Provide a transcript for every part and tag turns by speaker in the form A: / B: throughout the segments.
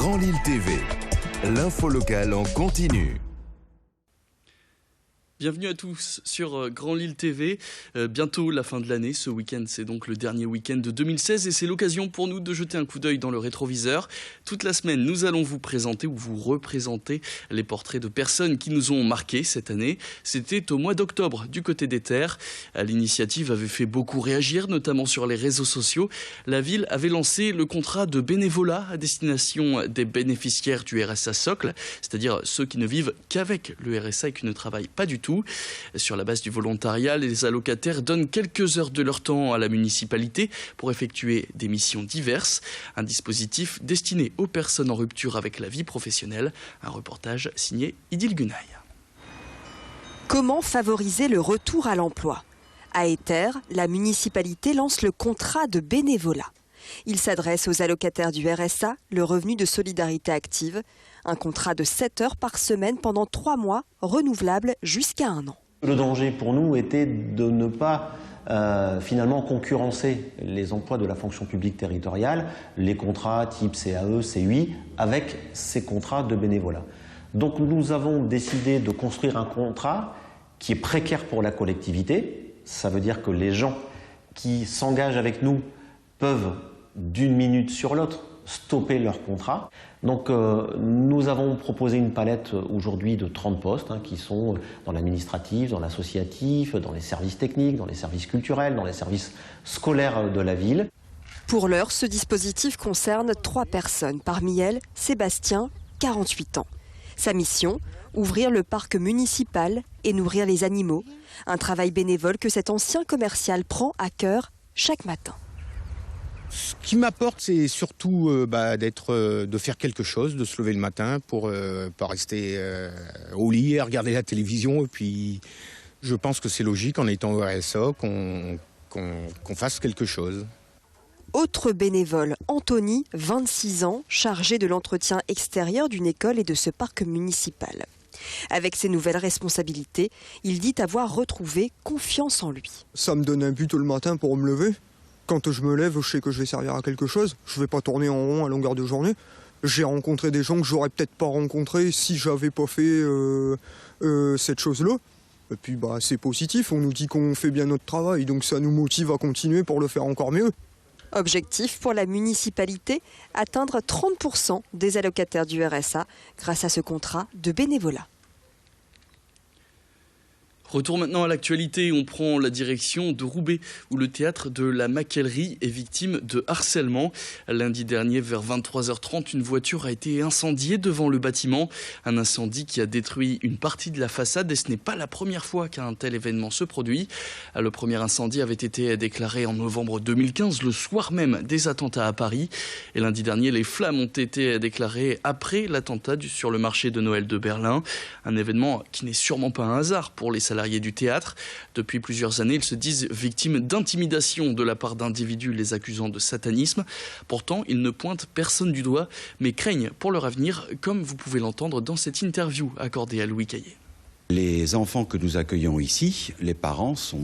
A: Grand Lille TV, l'info locale en continu.
B: Bienvenue à tous sur Grand Lille TV. Bientôt la fin de l'année. Ce week-end, c'est donc le dernier week-end de 2016 et c'est l'occasion pour nous de jeter un coup d'œil dans le rétroviseur. Toute la semaine, nous allons vous présenter ou vous représenter les portraits de personnes qui nous ont marqués cette année. C'était au mois d'octobre du côté des terres. L'initiative avait fait beaucoup réagir, notamment sur les réseaux sociaux. La ville avait lancé le contrat de bénévolat à destination des bénéficiaires du RSA Socle, c'est-à-dire ceux qui ne vivent qu'avec le RSA et qui ne travaillent pas du tout. Sur la base du volontariat, les allocataires donnent quelques heures de leur temps à la municipalité pour effectuer des missions diverses. Un dispositif destiné aux personnes en rupture avec la vie professionnelle. Un reportage signé Idil Gunaï.
C: Comment favoriser le retour à l'emploi ? À Éter, la municipalité lance le contrat de bénévolat. Il s'adresse aux allocataires du RSA, le revenu de solidarité active. Un contrat de 7 heures par semaine pendant 3 mois, renouvelable jusqu'à 1 an.
D: Le danger pour nous était de ne pas finalement concurrencer les emplois de la fonction publique territoriale, les contrats type CAE, CUI, avec ces contrats de bénévolat. Donc nous avons décidé de construire un contrat qui est précaire pour la collectivité. Ça veut dire que les gens qui s'engagent avec nous peuvent d'une minute sur l'autre stopper leur contrat. Donc nous avons proposé une palette aujourd'hui de 30 postes qui sont dans l'administratif, dans l'associatif, dans les services techniques, dans les services culturels, dans les services scolaires de la ville.
C: Pour l'heure, ce dispositif concerne 3 personnes. Parmi elles, Sébastien, 48 ans. Sa mission, ouvrir le parc municipal et nourrir les animaux. Un travail bénévole que cet ancien commercial prend à cœur chaque matin.
E: Ce qui m'apporte, c'est surtout de faire quelque chose, de se lever le matin pour pas rester au lit et regarder la télévision. Et puis, je pense que c'est logique, en étant au RSA, qu'on fasse quelque chose.
C: Autre bénévole, Anthony, 26 ans, chargé de l'entretien extérieur d'une école et de ce parc municipal. Avec ses nouvelles responsabilités, il dit avoir retrouvé confiance en lui.
F: Ça me donne un but le matin pour me lever. Quand je me lève, je sais que je vais servir à quelque chose. Je ne vais pas tourner en rond à longueur de journée. J'ai rencontré des gens que j'aurais peut-être pas rencontrés si j'avais pas fait cette chose-là. Et puis c'est positif, on nous dit qu'on fait bien notre travail, donc ça nous motive à continuer pour le faire encore mieux.
C: Objectif pour la municipalité, atteindre 30% des allocataires du RSA grâce à ce contrat de bénévolat.
B: Retour maintenant à l'actualité, on prend la direction de Roubaix où le théâtre de la Maquellerie est victime de harcèlement. Lundi dernier vers 23h30, une voiture a été incendiée devant le bâtiment. Un incendie qui a détruit une partie de la façade et ce n'est pas la première fois qu'un tel événement se produit. Le premier incendie avait été déclaré en novembre 2015, le soir même des attentats à Paris. Et lundi dernier, les flammes ont été déclarées après l'attentat sur le marché de Noël de Berlin. Un événement qui n'est sûrement pas un hasard pour les salariés du théâtre. Depuis plusieurs années, ils se disent victimes d'intimidation de la part d'individus les accusant de satanisme. Pourtant, ils ne pointent personne du doigt, mais craignent pour leur avenir, comme vous pouvez l'entendre dans cette interview accordée à Louis Caillé.
G: Les enfants que nous accueillons ici, les parents sont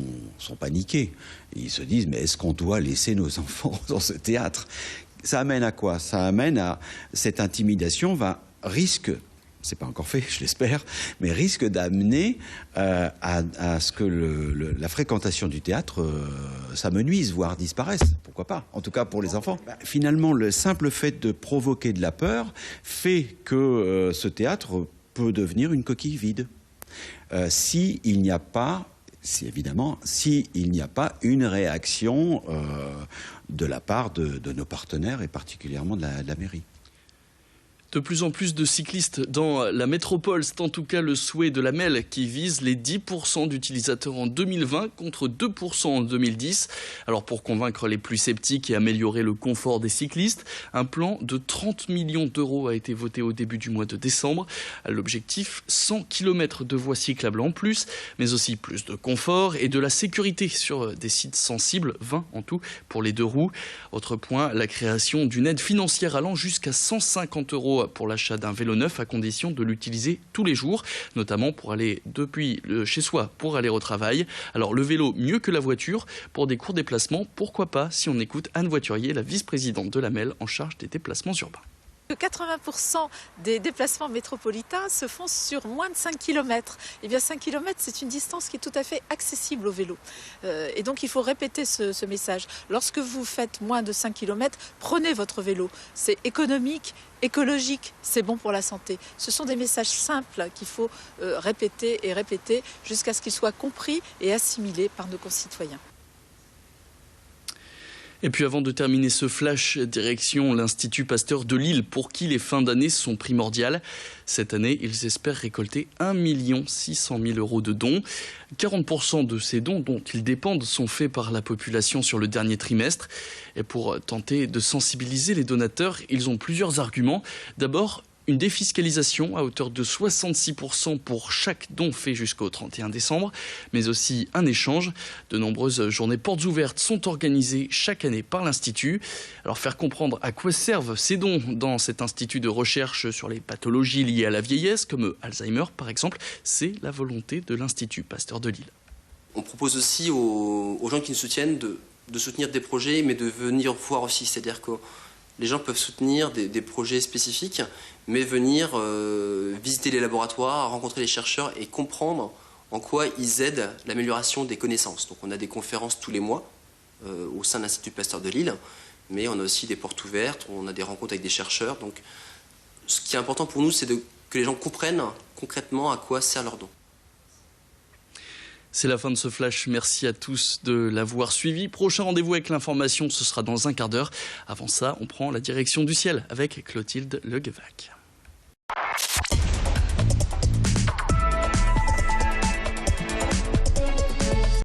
G: paniqués. Ils se disent, mais est-ce qu'on doit laisser nos enfants dans ce théâtre ? Ça amène à quoi ? Ça amène à cette intimidation risque, c'est pas encore fait, je l'espère, mais risque d'amener à ce que la fréquentation du théâtre s'amenuise, voire disparaisse. Pourquoi pas ? En tout cas pour les enfants. Finalement, le simple fait de provoquer de la peur fait que ce théâtre peut devenir une coquille vide. S'il n'y a pas une réaction de la part de nos partenaires et particulièrement de la mairie.
B: De plus en plus de cyclistes dans la métropole, c'est en tout cas le souhait de la MEL qui vise les 10% d'utilisateurs en 2020 contre 2% en 2010. Alors pour convaincre les plus sceptiques et améliorer le confort des cyclistes, un plan de 30 millions d'euros a été voté au début du mois de décembre. L'objectif, 100 km de voies cyclables en plus, mais aussi plus de confort et de la sécurité sur des sites sensibles, 20 en tout pour les 2 roues. Autre point, la création d'une aide financière allant jusqu'à 150 € pour l'achat d'un vélo neuf à condition de l'utiliser tous les jours, notamment pour aller depuis chez soi pour aller au travail. Alors le vélo mieux que la voiture pour des courts déplacements, pourquoi pas si on écoute Anne Voiturier, la vice-présidente de la MEL en charge des déplacements urbains.
H: 80% des déplacements métropolitains se font sur moins de 5 km. Eh bien 5 km, c'est une distance qui est tout à fait accessible au vélo. Et donc il faut répéter ce message. Lorsque vous faites moins de 5 km, prenez votre vélo. C'est économique, écologique, c'est bon pour la santé. Ce sont des messages simples qu'il faut répéter et répéter jusqu'à ce qu'ils soient compris et assimilés par nos concitoyens.
B: Et puis avant de terminer ce flash, direction l'Institut Pasteur de Lille, pour qui les fins d'année sont primordiales. Cette année, ils espèrent récolter 1 600 000 € de dons. 40% de ces dons dont ils dépendent sont faits par la population sur le dernier trimestre. Et pour tenter de sensibiliser les donateurs, ils ont plusieurs arguments. D'abord, une défiscalisation à hauteur de 66% pour chaque don fait jusqu'au 31 décembre, mais aussi un échange. De nombreuses journées portes ouvertes sont organisées chaque année par l'Institut. Alors faire comprendre à quoi servent ces dons dans cet institut de recherche sur les pathologies liées à la vieillesse, comme Alzheimer par exemple, c'est la volonté de l'Institut Pasteur de Lille.
I: On propose aussi aux gens qui nous soutiennent de soutenir des projets, mais de venir voir aussi, c'est-à-dire que les gens peuvent soutenir des projets spécifiques, mais venir visiter les laboratoires, rencontrer les chercheurs et comprendre en quoi ils aident l'amélioration des connaissances. Donc on a des conférences tous les mois au sein de l'Institut Pasteur de Lille, mais on a aussi des portes ouvertes, on a des rencontres avec des chercheurs. Donc ce qui est important pour nous, c'est que les gens comprennent concrètement à quoi sert leur don.
B: C'est la fin de ce flash. Merci à tous de l'avoir suivi. Prochain rendez-vous avec l'information, ce sera dans un quart d'heure. Avant ça, on prend la direction du ciel avec Clotilde Leguevac.